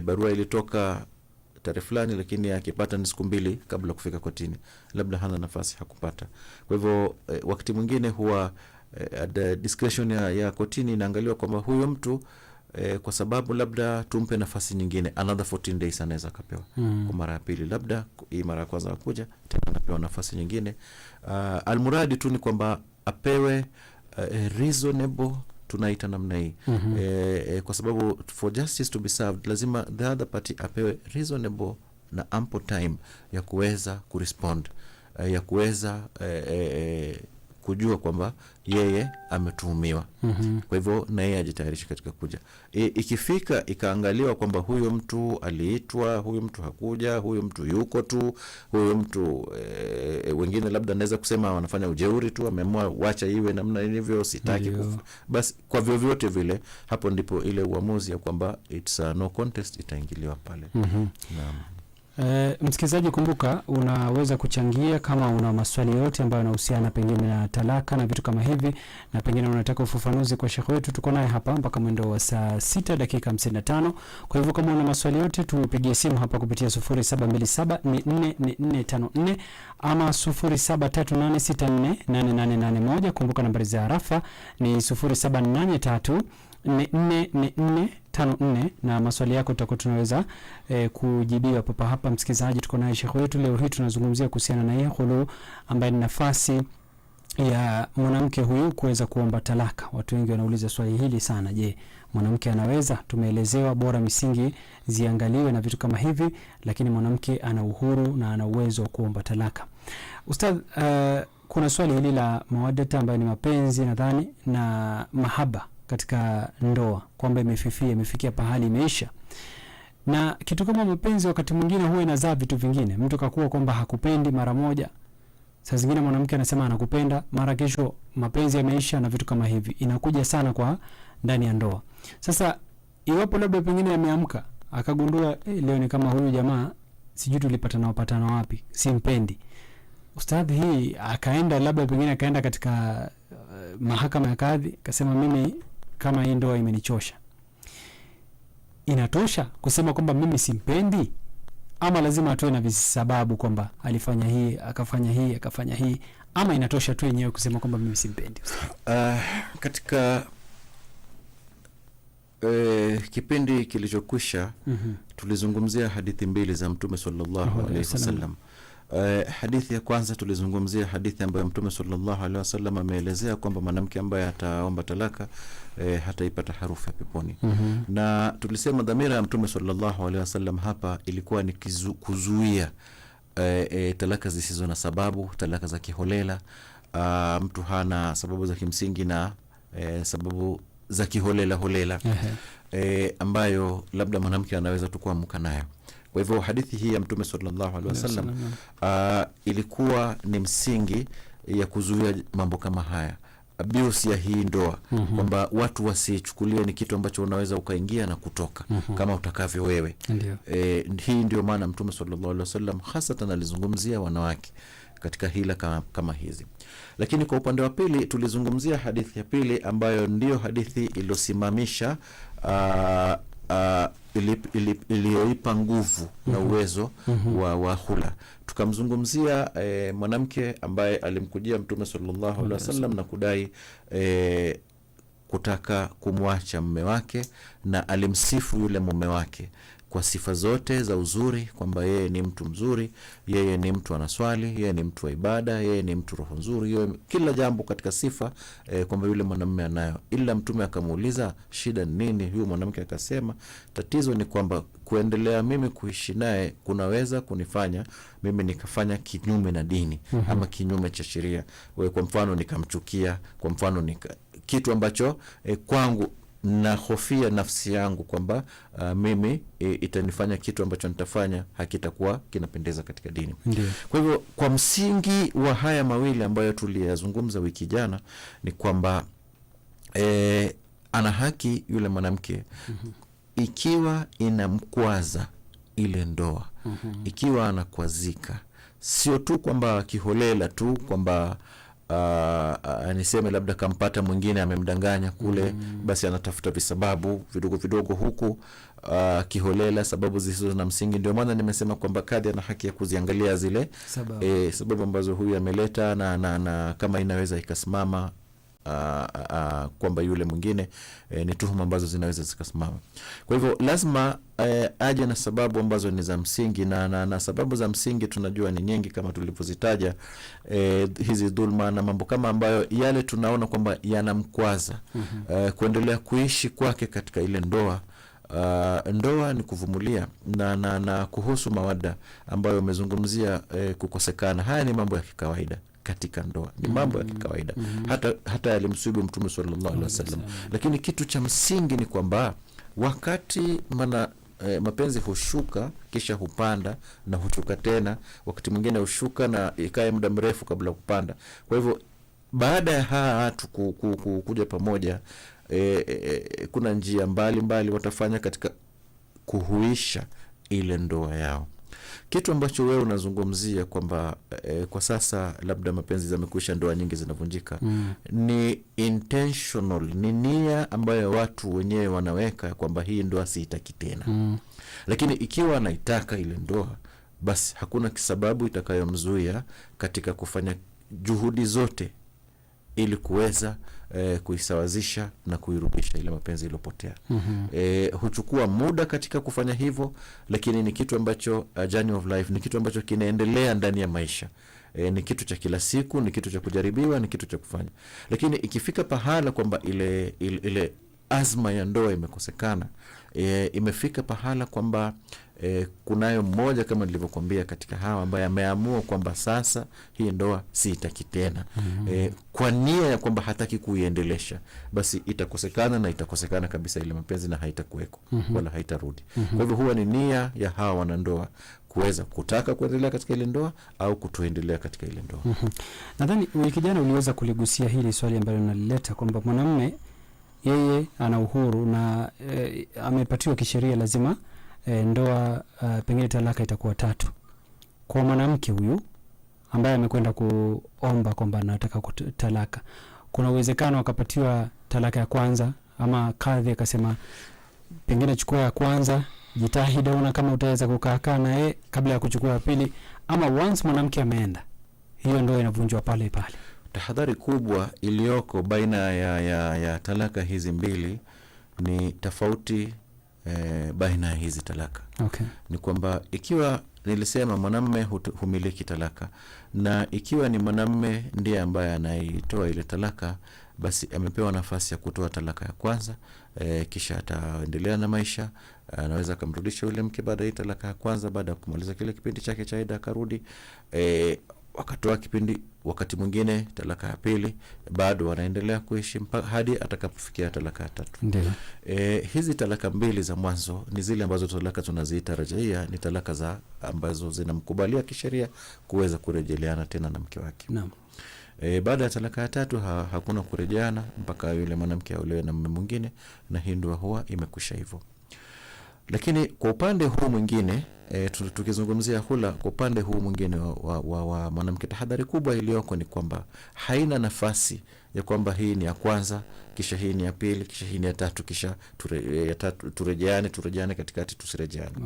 [SPEAKER 2] Barua ilitoka tarehe fulani, lakini akipata ni siku 2 kabla kufika kotini, labda hana nafasi, hakupata. Kwa hivyo wakati mwingine huwa at discretion ya kotini inaangaliwa kwamba huyo mtu kwa sababu labda tumpe nafasi nyingine, another 14 days anaweza kapewa kwa mara ya pili, labda hii mara ya kwanza akuja tena anapewa nafasi nyingine. Almuradi tu ni kwamba apewe reasonable, tunaita namna hii. Kwa sababu for justice to be served lazima the other party apewe reasonable na ample time ya kuweza kurespond, ya kuweza kujua kwamba yeye ametuhumiwa. Kwa hivyo na yeye ajitayarishe katika kuja. Ikifika ikaangaliwa kwamba huyo mtu aliitwa, huyo mtu hakuja, huyo mtu yuko tu, huyo mtu wengine labda anaweza kusema wanafanya ujeuri tu, ameamua wacha iwe namna hivyo, sitaki basi kwa vyovyote vile, hapo ndipo ile uamuzi ya kwamba it's no contest itaingiliwa pale. Naam.
[SPEAKER 1] Msikilizaji, kumbuka unaweza kuchangia kama una maswali yote ambayo yanahusiana pengine na talaka na vitu kama hivi, na pengine unataka ufafanuzi kwa shekhi wetu. Tuko naye hapa mpaka mwendo wa saa 6 dakika 55. Kwa hivyo kama una maswali yote tupigie simu hapa kupitia 0727444454 ama 0738648881. Kumbuka nambari za arafa ni 0783444454 na maswali yako tutakuwa tunaweza kujibiwa papa hapa. Msikilizaji, tuko naye shekhi wetu leo hii, tunazungumzia kuhusiana na hii khulu ambaye ni nafasi ya mwanamke huyu kuweza kuomba talaka. Watu wengi wanauliza swali hili sana, je, mwanamke anaweza? Tumeelezewa bora misingi ziangaliwe na vitu kama hivi, lakini mwanamke ana uhuru na ana uwezo wa kuomba talaka. Ustadh, kuna swali hili la mawaddata ambayo ni mapenzi nadhani na mahaba katika ndoa, kwamba imefikia pahali imeisha. Na kitu kama mapenzi wakati mwingine huwa inazaa vitu vingine. Mtu kakuwa kwamba hakupendi mara moja, saa zingine mwanamke anasema anakupenda, mara kesho mapenzi yameisha na vitu kama hivi. Inakuja sana kwa ndani ya ndoa. Sasa iwapo labda pengine ameamka akagundua leo ni kama huyu jamaa sijui tulipatana wapi, simpendi. Ustadhi, hii akaenda labda pengine akaenda katika mahakama ya kadhi, akasema mimi kama hii ndoa imenichosha. Inatosha kusema kwamba mimi simpendi, ama lazima atoe na visababu kwamba alifanya hii, akafanya hii, ama inatosha tu yenyewe kusema kwamba mimi simpendi?
[SPEAKER 2] Katika kipindi kilichokwisha tulizungumzia hadithi mbili za Mtume sallallahu alaihi wasallam. Hadithi ya kwanza tulizungumzia hadithi ambayo Mtume sallallahu alaihi wasallam ameelezea kwamba mwanamke ambaye ataomba talaka hataipata harufu ya peponi. Na tulisema dhamira ya Mtume sallallahu alaihi wasallam hapa ilikuwa ni kuzuia talaka zisizo na sababu, talaka za kiholela. Mtu hana sababu za kimsingi na sababu za kiholela ambayo labda mwanamke anaweza tu kuamka nayo. Kwa hivyo hadithi hii ya Mtume sallallahu alaihi wasallam ilikuwa ni msingi ya kuzuia mambo kama haya, abuse ya hii ndoa, kwamba watu wasichukulie ni kitu ambacho unaweza ukaingia na kutoka kama utakavyo wewe. Hii ndio maana Mtume sallallahu alaihi wasallam hasatan alizungumzia wanawake katika hila kama hizi. Lakini kwa upande wa pili tulizungumzia hadithi ya pili ambayo ndio hadithi iliyosimamisha iliyoipa nguvu na uwezo wa hula. Tukamzungumzia mwanamke ambaye alimkujia Mtume sallallahu alaihi wasallam na kudai kutaka kumwacha mume wake, na alimsifu yule mume wake kwa sifa zote za uzuri, kwamba yeye ni mtu mzuri, yeye ni mtu anaswali, yeye ni mtu wa ibada, yeye ni mtu roho nzuri, yeye kila jambo katika sifa kwamba yule mwanamume anayo. Ila Mtume akamuuliza shida nini? Huyo mwanamke akasema tatizo ni kwamba kuendelea mimi kuishi naye kunaweza kunifanya mimi nikafanya kinyume na dini ama kinyume cha sheria. Kwa mfano nikamchukia, kwa mfano kitu ambacho kwangu na hofia nafsi yangu kwamba mimi itanifanya kitu ambacho nitafanya hakitakuwa kinapendeza katika dini. Kwa hivyo kwa msingi wa haya mawili ambayo tuliyazungumza wiki jana ni kwamba ana haki yule mwanamke ikiwa inamkwaza ile ndoa, ikiwa anakwazika, sio tu kwamba kiholela tu kwamba niseme labda kampata mwingine amemdanganya kule, basi anatafuta visababu vidogo vidogo huku kiholela, sababu zisizo na msingi. Ndio maana nimesema kwamba kadhi ana haki ya kuziangalia zile sababu ambazo huyu ameleta na kama inaweza ikasimama kwamba yule mwingine ni tuhuma ambazo zinaweza zikasimama. Kwa hivyo lazima aje na sababu ambazo ni za msingi, na sababu za msingi tunajua ni nyingi kama tulivyozitaja, hizi dhulma na mambo kama ambayo yale tunaona kwamba yanamkwaza kuendelea kuishi kwake katika ile ndoa. Ndoa ni kuvumilia na kuhusu mawada ambayo umezungumzia kukosekana, haya ni mambo ya kikawaida katika ndoa, ni mambo ya kikawaida hata yalimsibu Mtume sallallahu alaihi wasallam. Lakini kitu cha msingi ni kwamba wakati mapenzi hushuka kisha hupanda na hushuka tena, wakati mwingine hushuka na ikae muda mrefu kabla kupanda. Kwa hivyo baada ya watu kuja pamoja, kuna njia mbalimbali watafanya katika kuhuisha ile ndoa yao. Kitu ambacho wewe unazungumzia kwamba kwa sasa labda mapenzi yamekwisha, ndoa nyingi zinavunjika, ni intentional, ni nia ambayo watu wenyewe wanaweka kwamba hii ndoa siitaki tena. Lakini ikiwa anaitaka ile ndoa, basi hakuna kisababu itakayomzuia katika kufanya juhudi zote ili kuweza kuisawazisha na kuirudisha ile mapenzi iliyopotea. Huchukua muda katika kufanya hivyo, lakini ni kitu ambacho journey of life, ni kitu ambacho kinaendelea ndani ya maisha. Ni kitu cha kila siku, ni kitu cha kujaribiwa, ni kitu cha kufanya. Lakini ikifika pahala kwamba ile azma ya ndoa imekosekana, imefika pahala kwamba kunayo mmoja kama nilivyokuambia katika hawa ambaye ameamua kwamba sasa hii ndoa siitaki tena, kwa nia ya kwamba hataki kuiendelesha, basi itakosekana, na itakosekana kabisa ile mapenzi, na haitakuweko wala haitarudi. Kwa hivyo huwa ni nia ya hawa wanandoa kuweza kutaka kuendelea katika ile ndoa au kutoendelea katika ile ndoa.
[SPEAKER 1] Nadhani wiki jana uliweza kuligusia hili swali ambalo nalileta kwamba mwanamume yeye ana uhuru na amepatiwa kisheria lazima ndoa pengine talaka itakuwa 3. Kwa mwanamke huyu ambaye amekwenda kuomba kwamba anataka talaka, kuna uwezekano akapatiwa talaka ya kwanza, ama kadhi akasema pengine chukua ya kwanza, jitahidi una kama utaweza kukaa na kabla ya kuchukua ya pili, ama once mwanamke ameenda, hiyo ndoa inavunjwa pale pale?
[SPEAKER 2] Tahadhari kubwa iliyoko baina ya talaka hizi mbili ni tofauti baina ya hizi talaka. Ni kwamba ikiwa nilisema mwanamume humiliki talaka, na ikiwa ni mwanamume ndiye ambaye anaitoa ile talaka, basi amepewa nafasi ya kutoa talaka ya kwanza, kisha ataendelea na maisha. Anaweza kumrudisha yule mke baada ya talaka ya kwanza, baada ya kumaliza kile kipindi chake cha ida akarudi, wakatoa kipindi, wakati mwingine talaka ya pili, bado wanaendelea kuishi hadi atakapofikia talaka ya 3. Hizi talaka mbili za mwanzo ni zile ambazo talaka tunaziita rajaia, ni talaka za ambazo zinamkubalia kisheria kuweza kurejeleana tena na mke wake.
[SPEAKER 1] Naam.
[SPEAKER 2] Baada ya talaka ya 3 hakuna kurejeana mpaka yule mwanamke aolewe na mume mwingine, na hii ndoa huwa imekwisha hivyo. Lakini kwa upande huu mwingine, tukizungumzia hula, kwa upande huu mwingine wa mwanamke, tahadhari kubwa iliyoko ni kwamba haina nafasi ya kwamba hii ni ya kwanza, kisha hii ni ya pili, kisha hii ni ya 3, kisha turejeane katikati tusirejeane.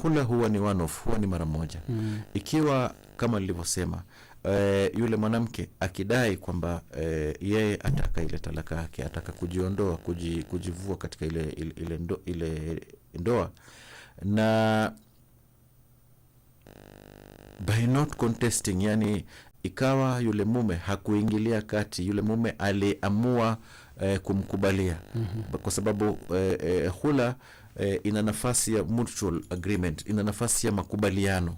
[SPEAKER 2] Hula huwa ni one off, huwa ni mara moja. Ikiwa kama nilivyosema, yule mwanamke akidai kwamba yeye ataka ile talaka yake, ataka kujiondoa, kujivua katika ile ndoa, na by not contesting, yani ikawa yule mume hakuingilia kati, yule mume aliamua kumkubalia, kwa sababu hula ina nafasi ya mutual agreement, ina nafasi ya makubaliano,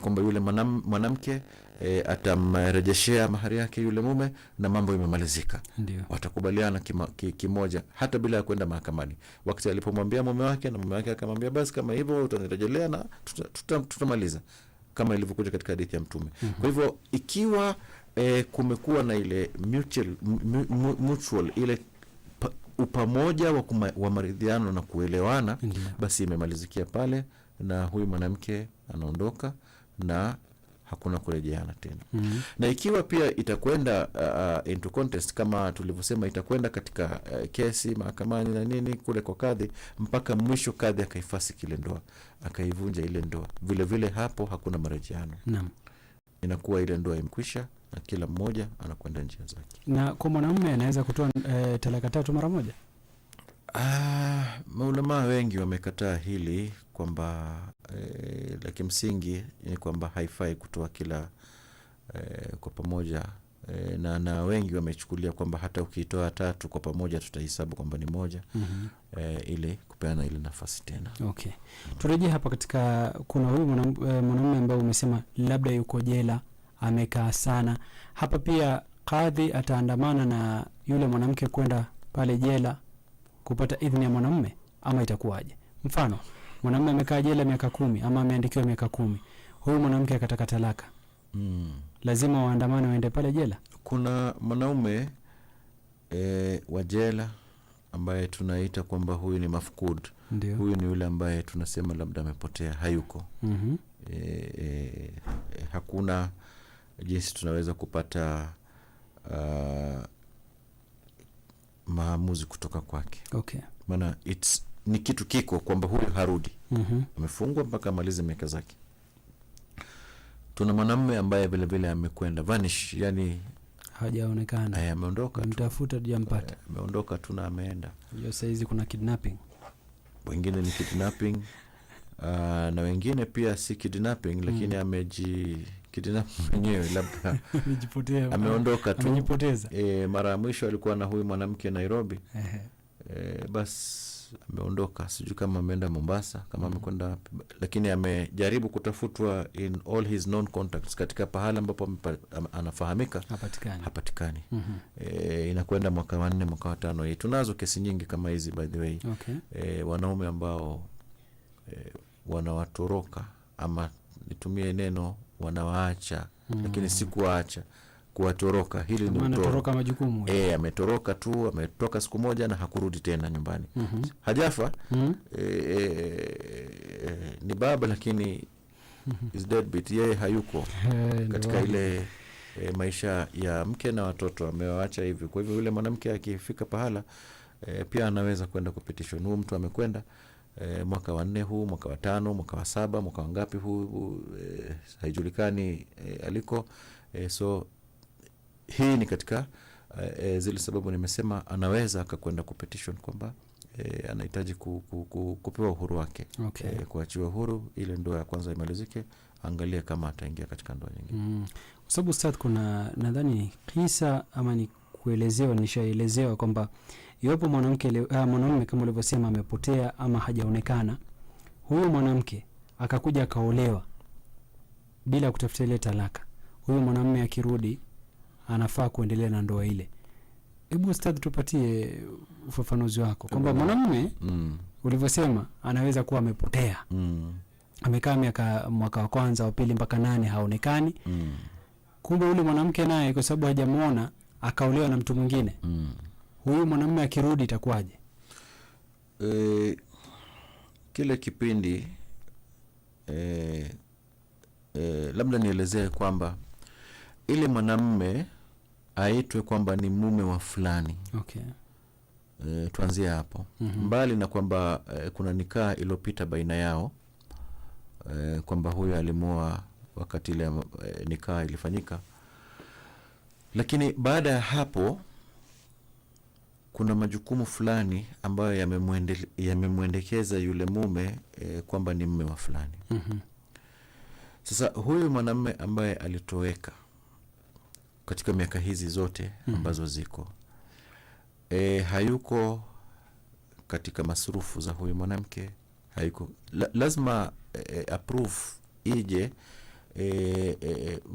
[SPEAKER 2] kwamba yule mwanamke atamrejeshea mahari yake yule mume na mambo imemalizika. Watakubaliana kimoja hata bila ya kwenda mahakamani. Wakati alipomwambia mume wake, na mume wake akamwambia basi kama hivyo utanirejelea na tutamaliza, kama ilivyokuja katika hadithi ya Mtume. Kwa hivyo ikiwa kumekuwa na ile mutual ile upamoja wa maridhiano na kuelewana, basi imemalizikia pale, na huyu mwanamke anaondoka na hakuna kurejeana tena. Na ikiwa pia itakwenda into contest, kama tulivyosema, itakwenda katika kesi mahakamani na nini kule kwa kadhi, mpaka mwisho kadhi akaifasi kile ndoa, akaivunja ile ndoa, vile vile hapo hakuna marejeano. Inakuwa ile ndoa imekwisha na kila mmoja anakwenda njia zake. Na
[SPEAKER 1] kwa mwanamume anaweza kutoa talaka 3 mara moja?
[SPEAKER 2] Maulama wengi wamekataa hili kwamba la kimsingi ni kwamba haifai kutoa kila kwa pamoja, na wengi wamechukulia kwamba hata ukitoa 3 kwa pamoja tutahesabu kwamba ni moja, ili kupeana ile nafasi tena.
[SPEAKER 1] Turejee hapa katika, kuna huyu mwanamume ambaye umesema labda yuko jela, amekaa sana. Hapa pia kadhi ataandamana na yule mwanamke kwenda pale jela kupata idhini ya mwanamume, ama itakuwaje? Mfano, mwanamume amekaa jela miaka 10 ama ameandikiwa miaka 10, huyu mwanamke akataka talaka, lazima waandamane waende pale jela?
[SPEAKER 2] Kuna mwanaume wa jela ambaye tunaita kwamba huyu ni mafkud.
[SPEAKER 1] Ndiyo.
[SPEAKER 2] Huyu ni yule ambaye tunasema labda amepotea, hayuko. Hakuna jinsi tunaweza kupata maamuzi kutoka kwake.
[SPEAKER 1] Okay.
[SPEAKER 2] Maana ni kitu kiko kwamba huyu harudi. Amefungwa mpaka amalize miaka zake. Tuna mwanamume ambaye vile vile amekwenda vanish, yani
[SPEAKER 1] hajaonekana.
[SPEAKER 2] Ameondoka.
[SPEAKER 1] Mtafuta tujampata.
[SPEAKER 2] Ameondoka tu na ameenda.
[SPEAKER 1] Hiyo saizi kuna kidnapping.
[SPEAKER 2] Wengine ni kidnapping. Na wengine pia si kidnapping, lakini kidnap mwenyewe labda
[SPEAKER 1] amejipotea.
[SPEAKER 2] Ameondoka tu.
[SPEAKER 1] Amejipoteza.
[SPEAKER 2] Mara ya mwisho alikuwa na huyu mwanamke Nairobi. Bas ameondoka, sijui kama ameenda Mombasa, kama amekwenda, lakini amejaribu kutafutwa in all his known contacts katika pahala ambapo anafahamika, hapatikani. Inakwenda mwaka wa 4, mwaka wa 5. Tunazo kesi nyingi kama hizi by the way.
[SPEAKER 1] Okay.
[SPEAKER 2] Wanaume ambao wanawatoroka, ama nitumie neno wanawaacha, lakini si kuwaacha, kuwatoroka. Hili ni
[SPEAKER 1] kutoroka majukumu.
[SPEAKER 2] Ametoroka tu, ametoka siku moja na hakurudi tena nyumbani. Hajafa. Ni baba, lakini is deadbeat, yeye hayuko katika ile maisha ya mke na watoto, amewaacha hivi. Kwa hivyo yule mwanamke akifika pahala pia anaweza kwenda kupitishwa. Huyu mtu amekwenda mwaka wa 4 huu, mwaka wa 5, mwaka wa 7, mwaka wangapi huu, haijulikani aliko. So hii ni katika zile sababu nimesema anaweza akakwenda kupetition kwamba anahitaji kupewa uhuru wake.
[SPEAKER 1] Okay.
[SPEAKER 2] Kuachiwa uhuru, ile ndoa ya kwanza imalizike, angalia kama ataingia katika ndoa nyingine.
[SPEAKER 1] Kwa sababu ustadh, kuna nadhani kisa ama ni kuelezewa, nishaelezewa kwamba iwapo mwanamume kama ulivyosema amepotea ama hajaonekana, huyo mwanamke akakuja akaolewa bila kutafuta ile talaka, huyo mwanamume akirudi anafaa kuendelea na ndoa ile. Hebu ustadh, tupatie ufafanuzi wako kwamba mwanamume ulivyosema anaweza kuwa amepotea. Amekaa mwaka wa kwanza, wa pili mpaka 8 haonekani. Kumbe yule mwanamke naye kwa sababu hajamuona akaolewa na mtu mwingine. Huyu mwanamume akirudi itakuwaje?
[SPEAKER 2] Kile kipindi labda nielezee kwamba ile mwanamume aitwe kwamba ni mume wa fulani.
[SPEAKER 1] Okay.
[SPEAKER 2] Tuanzie hapo. Mbali na kwamba kuna nikaa iliyopita baina yao, kwamba huyu alimuoa wakati ile nikaa ilifanyika, lakini baada ya hapo kuna majukumu fulani ambayo yamemwendekeza yule mume kwamba ni mume wa fulani. Sasa huyu mwanamume ambaye alitoweka katika miaka hizi zote ambazo ziko, hayuko katika masurufu za huyu mwanamke, hayuko. Lazima approve ije,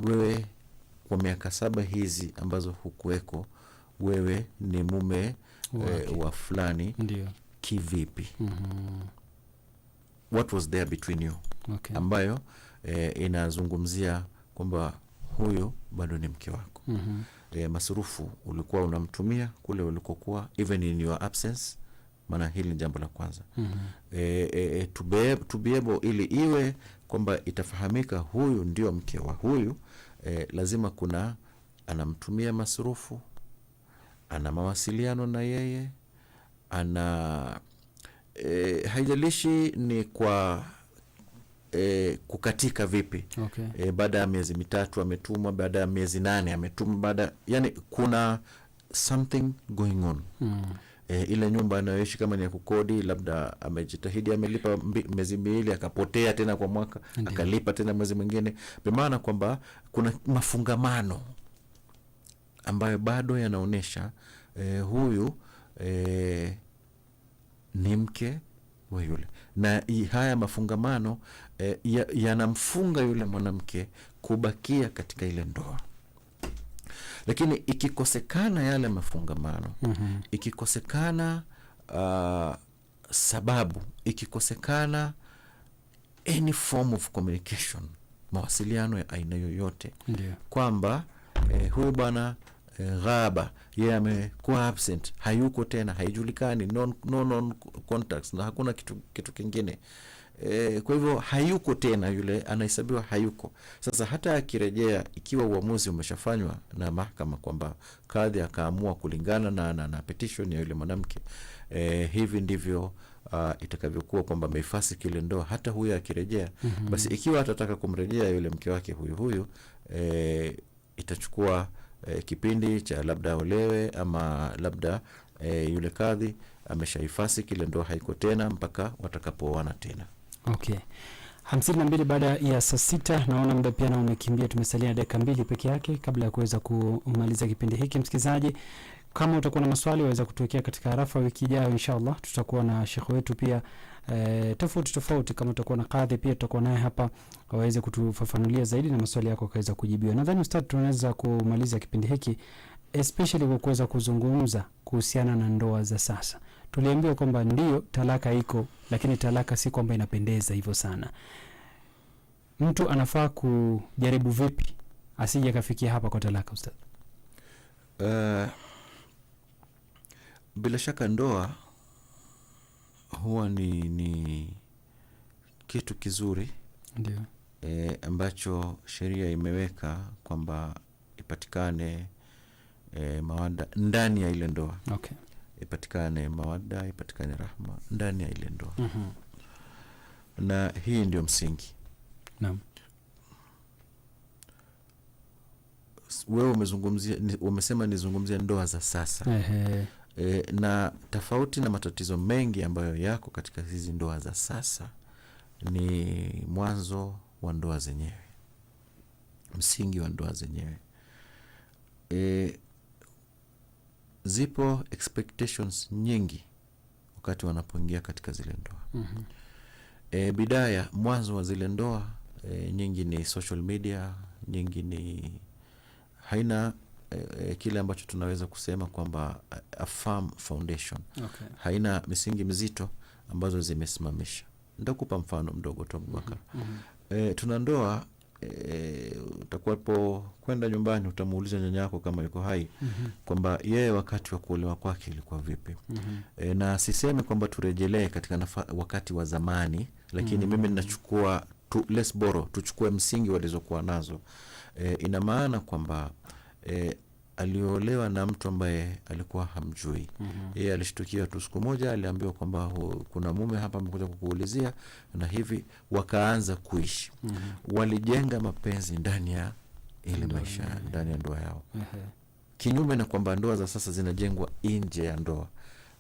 [SPEAKER 2] wewe kwa miaka 7 hizi ambazo hukuweko, wewe ni mume wa fulani.
[SPEAKER 1] Ndiyo.
[SPEAKER 2] Kivipi? What was there between you?
[SPEAKER 1] Okay.
[SPEAKER 2] Ambayo inazungumzia kwamba huyo bado ni mke wako. Masurufu ulikuwa unamtumia kule ulikokuwa, even in your absence. Maana hili ni jambo la kwanza. To be able, ili iwe kwamba itafahamika huyu ndio mke wa huyu, lazima kuna anamtumia masurufu, ana mawasiliano na yeye, ana haijalishi ni kwa kukatika vipi.
[SPEAKER 1] Okay.
[SPEAKER 2] Baada ya miezi 3 ametumwa, baada ya miezi 8 ametumwa, yani kuna something going on. Ile nyumba anayoishi kama ni ya kukodi, labda amejitahidi, amelipa miezi 2, akapotea tena kwa mwaka. Ndiyo. Akalipa tena mwezi mwingine, kwa maana kwamba kuna mafungamano ambayo bado yanaonesha huyu ni mke wa yule, na haya mafungamano yanamfunga yule mwanamke kubakia katika ile ndoa. Lakini ikikosekana yale mafungamano, ikikosekana sababu, ikikosekana any form of communication, mawasiliano ya aina yoyote, kwamba huyu bwana ghaba, yeye amekuwa absent, hayuko tena, haijulikani, non contacts, na hakuna kitu kingine. Kwa hivyo hayuko tena, yule anahesabiwa hayuko. Sasa hata akirejea, ikiwa uamuzi umeshafanywa na mahakama kwamba kadhi akaamua kulingana na petition ya yule mwanamke, hivi ndivyo itakavyokuwa, kwamba ameifasiki ile ndoa. Hata huyo akirejea, basi ikiwa atataka kumrejea yule mke wake huyu, itachukua kipindi cha labda olewe, ama labda yule kadhi ameshaifasiki ile ndoa, haiko tena mpaka watakapooana tena.
[SPEAKER 1] Okay. 52 baada ya saa 6. Naona muda pia na umekimbia, tumesalia dakika 2 peke yake kabla ya kuweza kumaliza kipindi hiki. Msikilizaji, kama utakuwa na maswali waweza kutuwekea katika arafa. Wiki ijayo inshallah tutakuwa na shekhi wetu pia tofauti. Kama utakuwa na kadhi pia tutakuwa naye hapa waweze kutufafanulia zaidi na maswali yako kaweza kujibiwa. Nadhani ustad, tunaweza kumaliza kipindi hiki especially kwa kuweza kuzungumza kuhusiana na ndoa za sasa. Tuliambiwa kwamba ndio talaka iko, lakini talaka si kwamba inapendeza hivyo sana. Mtu anafaa kujaribu vipi asije kafikia hapa kwa talaka, ustad?
[SPEAKER 2] Bila shaka ndoa huwa ni kitu kizuri,
[SPEAKER 1] ndio
[SPEAKER 2] ambacho sheria imeweka kwamba ipatikane mawada ndani ya ile ndoa.
[SPEAKER 1] Okay.
[SPEAKER 2] Ipatikane mawada, ipatikane rahma ndani ya ile ndoa. Na hii ndio msingi.
[SPEAKER 1] Naam.
[SPEAKER 2] Wewe umesema nizungumzia ndoa za sasa. Na tofauti na matatizo mengi ambayo yako katika hizi ndoa za sasa, ni mwanzo wa ndoa zenyewe, msingi wa ndoa zenyewe. Zipo expectations nyingi wakati wanapoingia katika zile ndoa. Bidaya, mwanzo wa zile ndoa nyingi ni social media, nyingi ni haina kile ambacho tunaweza kusema kwamba a firm foundation.
[SPEAKER 1] Okay.
[SPEAKER 2] Haina misingi mizito ambazo zimesimamisha. Nitakupa mfano mdogo tu, Abubakar. Tuna ndoa, utakuwapo kwenda nyumbani utamuuliza nyanya yako kama yuko hai, kwamba yeye wakati wa kuolewa kwake ilikuwa vipi. Na siseme kwamba turejelee katika wakati wa zamani, lakini mimi ninachukua let's borrow, tuchukue msingi walizokuwa nazo. Ina maana kwamba aliolewa na mtu ambaye alikuwa hamjui. Yeye alishtukia tu siku moja, aliambiwa kwamba kuna mume hapa amekuja kukuulizia, na hivi wakaanza kuishi. Walijenga mapenzi ndani ya ile maisha, ndani ya ndoa yao. Kinyume na kwamba ndoa za sasa zinajengwa nje ya ndoa.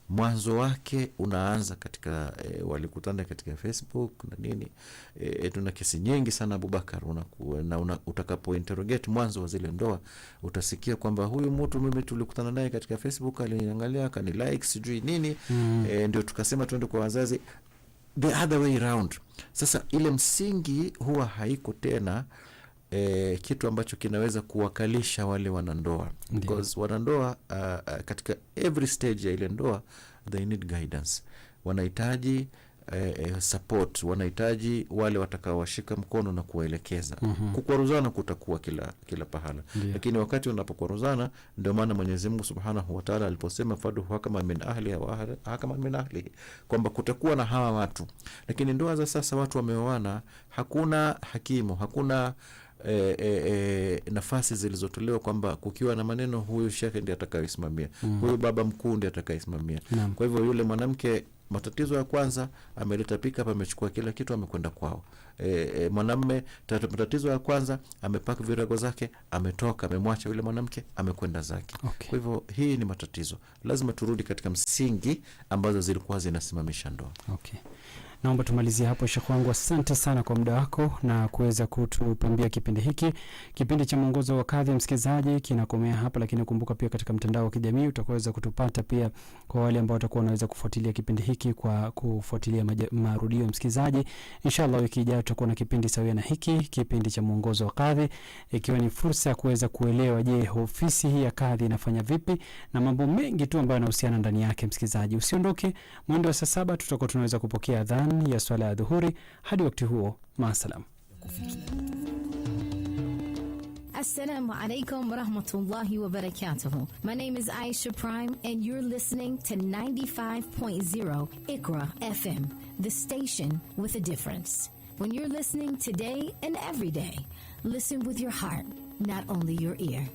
[SPEAKER 2] Mwanzo wake unaanza katika walikutana katika Facebook na nini. Tuna kesi nyingi sana, Abubakar, utakapo interrogate mwanzo wa zile ndoa utasikia kwamba huyu mtu mimi tulikutana naye katika Facebook, aliniangalia akani like sijui nini, ndio tukasema twende kwa wazazi. The other way around. Sasa ile msingi huwa haiko tena kitu ambacho kinaweza kuwakalisha wale wanandoa. Because wanandoa katika every stage ya ile ndoa they need guidance. Wanahitaji support, wanahitaji wale watakaowashika mkono na kuwaelekeza. Kukwaruzana kutakuwa kila pahala. Lakini wakati unapokwaruzana, ndio maana Mwenyezi Mungu Subhanahu wa Ta'ala aliposema fadu hakama min ahli wa hakama min ahli, kwamba kutakuwa na hawa watu. Lakini ndoa za sasa watu wameoana, hakuna hakimu, hakuna nafasi zilizotolewa kwamba kukiwa na maneno huyu shekhe ndiye atakayesimamia, huyu baba mkuu ndiye atakayesimamia. Kwa hivyo yule mwanamke, matatizo ya kwanza ameleta pick up, amechukua kila kitu, amekwenda kwao. Mwanamume, matatizo ya kwanza amepaka virago zake, ametoka, amemwacha yule mwanamke, amekwenda zake.
[SPEAKER 1] Okay.
[SPEAKER 2] Kwa hivyo hii ni matatizo. Lazima turudi katika msingi ambazo zilikuwa zinasimamisha ndoa.
[SPEAKER 1] Okay. Naomba tumalizie hapo Sheikh wangu. Asante sana kwa muda wako na kuweza kutupambia kipindi hiki. Kipindi cha mwongozo wa kadhi, msikilizaji, kinakomea hapa, lakini kumbuka pia katika mtandao wa kijamii utaweza kutupata pia kwa wale ambao watakuwa wanaweza kufuatilia kipindi hiki kwa kufuatilia marudio. Msikilizaji, inshallah wiki ijayo tutakuwa na kipindi sawia na hiki, kipindi cha mwongozo wa kadhi, ikiwa ni fursa ya kuweza kuelewa je, ofisi hii ya kadhi inafanya vipi na mambo mengi tu ambayo yanahusiana ndani yake. Msikilizaji, usiondoke. Mwendo wa saa 7 tutakuwa tunaweza kupokea adhan ya swala ya dhuhuri. Hadi wakati huo, maasalam.
[SPEAKER 3] Assalamu alaikum wa rahmatullahi wa barakatuhu. My name is Aisha Prime, and you're listening to 95.0 Iqra FM, the station with a difference. When you're listening today and every day, listen with your heart, not only your ear.